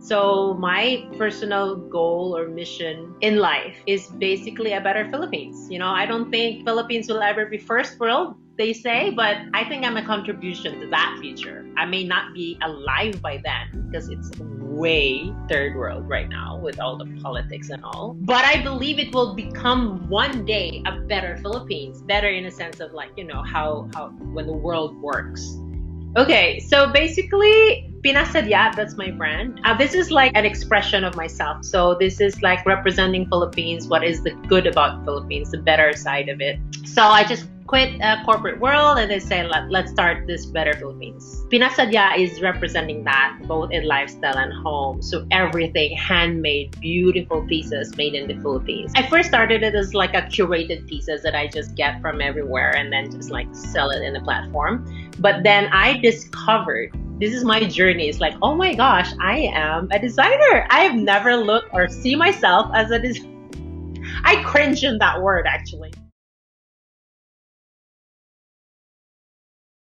So my personal goal or mission in life is basically a better Philippines. I don't think Philippines will ever be first world, they say, but I think I'm a contribution to that future. I may not be alive by then because it's way third world right now with all the politics and all. But I believe it will become one day a better Philippines, better in a sense of how when the world works. Okay, so basically, Pinas, Sadya, that's my brand. This is like an expression of myself. So this is like representing Philippines, what is the good about Philippines, the better side of it. So I just quit a corporate world and they say, let's start this better Philippines. Pinas, Sadya is representing that both in lifestyle and home. So everything handmade, beautiful pieces made in the Philippines. I first started it as like a curated pieces that I just get from everywhere and then just like sell it in a platform. But then I discovered, this is my journey. It's like, oh my gosh, I am a designer. I have never looked or see myself as a designer. I cringe in that word actually.